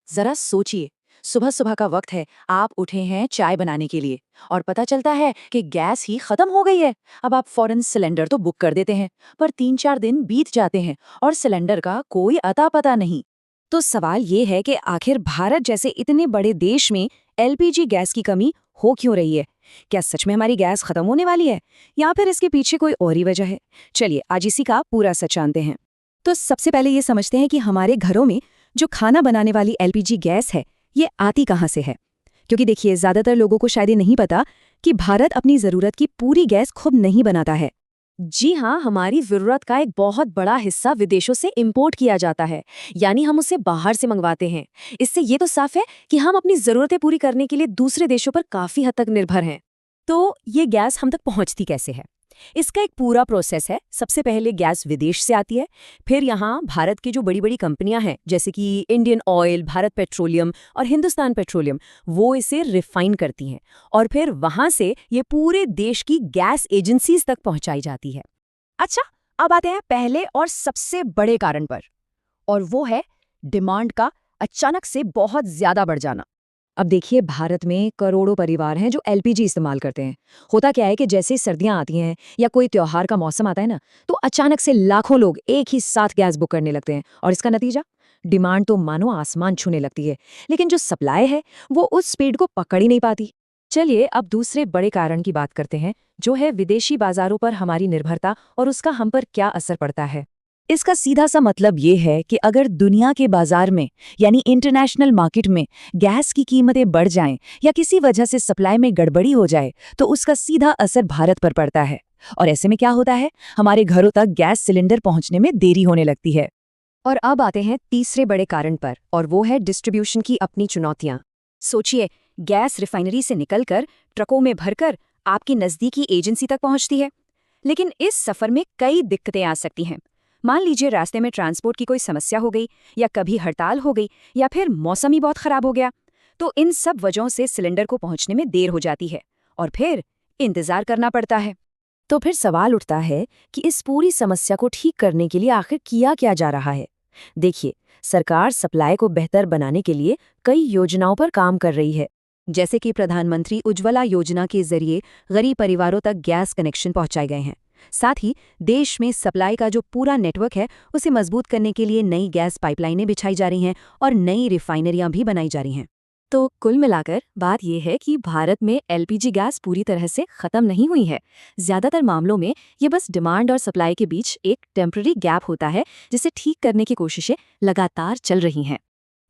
जरा सोचिए, सुबह सुबह का वक्त है, आप उठे हैं चाय बनाने के लिए और पता चलता है कि गैस ही खत्म हो गई है। अब आप फौरन सिलेंडर तो बुक कर देते हैं, पर 3-4 दिन बीत जाते हैं और सिलेंडर का कोई अता पता नहीं। तो सवाल ये है कि आखिर भारत जैसे इतने बड़े देश में एलपीजी गैस की कमी हो क्यों रही है? क्या सच में हमारी गैस खत्म होने वाली है या फिर इसके पीछे कोई और ही वजह है? चलिए आज इसी का पूरा सच जानते हैं। तो सबसे पहले ये समझते हैं कि हमारे घरों में जो खाना बनाने वाली एलपीजी गैस है, ये आती कहाँ से है? क्योंकि देखिए, ज्यादातर लोगों को शायद ये नहीं पता कि भारत अपनी जरूरत की पूरी गैस खुद नहीं बनाता है। जी हाँ, हमारी जरूरत का एक बहुत बड़ा हिस्सा विदेशों से इंपोर्ट किया जाता है, यानी हम उसे बाहर से मंगवाते हैं। इससे ये तो साफ है कि हम अपनी जरूरतें पूरी करने के लिए दूसरे देशों पर काफी हद तक निर्भर हैं। तो ये गैस हम तक पहुंचती कैसे है? इसका एक पूरा प्रोसेस है। सबसे पहले गैस विदेश से आती है, फिर यहाँ भारत की जो बड़ी बड़ी कंपनियां हैं जैसे कि इंडियन ऑयल, भारत पेट्रोलियम और हिंदुस्तान पेट्रोलियम, वो इसे रिफाइन करती हैं और फिर वहां से ये पूरे देश की गैस एजेंसीज तक पहुंचाई जाती है। अच्छा, अब आते हैं पहले और सबसे बड़े कारण पर, और वो है डिमांड का अचानक से बहुत ज्यादा बढ़ जाना। अब देखिए, भारत में करोड़ों परिवार हैं जो एलपीजी इस्तेमाल करते हैं। होता क्या है कि जैसे ही सर्दियां आती हैं या कोई त्योहार का मौसम आता है ना, तो अचानक से लाखों लोग एक ही साथ गैस बुक करने लगते हैं और इसका नतीजा, डिमांड तो मानो आसमान छूने लगती है, लेकिन जो सप्लाई है वो उस स्पीड को पकड़ ही नहीं पाती। चलिए अब दूसरे बड़े कारण की बात करते हैं, जो है विदेशी बाजारों पर हमारी निर्भरता और उसका हम पर क्या असर पड़ता है। इसका सीधा सा मतलब ये है कि अगर दुनिया के बाजार में यानी इंटरनेशनल मार्केट में गैस की कीमतें बढ़ जाएं या किसी वजह से सप्लाई में गड़बड़ी हो जाए, तो उसका सीधा असर भारत पर पड़ता है। और ऐसे में क्या होता है, हमारे घरों तक गैस सिलेंडर पहुंचने में देरी होने लगती है। और अब आते हैं तीसरे बड़े कारण पर, और वो है डिस्ट्रीब्यूशन की अपनी चुनौतियां। सोचिए, गैस रिफाइनरी से निकलकर ट्रकों में भरकर आपकी नजदीकी एजेंसी तक पहुंचती है, लेकिन इस सफर में कई दिक्कतें आ सकती हैं। मान लीजिए रास्ते में ट्रांसपोर्ट की कोई समस्या हो गई, या कभी हड़ताल हो गई, या फिर मौसम ही बहुत खराब हो गया, तो इन सब वजहों से सिलेंडर को पहुंचने में देर हो जाती है और फिर इंतजार करना पड़ता है। तो फिर सवाल उठता है कि इस पूरी समस्या को ठीक करने के लिए आखिर किया क्या जा रहा है? देखिए, सरकार सप्लाई को बेहतर बनाने के लिए कई योजनाओं पर काम कर रही है, जैसे कि प्रधानमंत्री उज्ज्वला योजना के जरिए गरीब परिवारों तक गैस कनेक्शन पहुंचाए गए हैं। साथ ही देश में सप्लाई का जो पूरा नेटवर्क है, उसे मजबूत करने के लिए नई गैस पाइपलाइनें बिछाई जा रही हैं और नई रिफाइनरियां भी बनाई जा रही हैं। तो कुल मिलाकर बात यह है कि भारत में एलपीजी गैस पूरी तरह से खत्म नहीं हुई है। ज्यादातर मामलों में ये बस डिमांड और सप्लाई के बीच एक टेम्पररी गैप होता है, जिसे ठीक करने की कोशिशें लगातार चल रही हैं।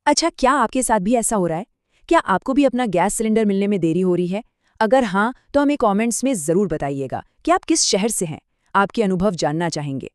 अच्छा, क्या आपके साथ भी ऐसा हो रहा है? क्या आपको भी अपना गैस सिलेंडर मिलने में देरी हो रही है? अगर हाँ, तो हमें कमेंट्स में ज़रूर बताइएगा कि आप किस शहर से हैं। आपके अनुभव जानना चाहेंगे।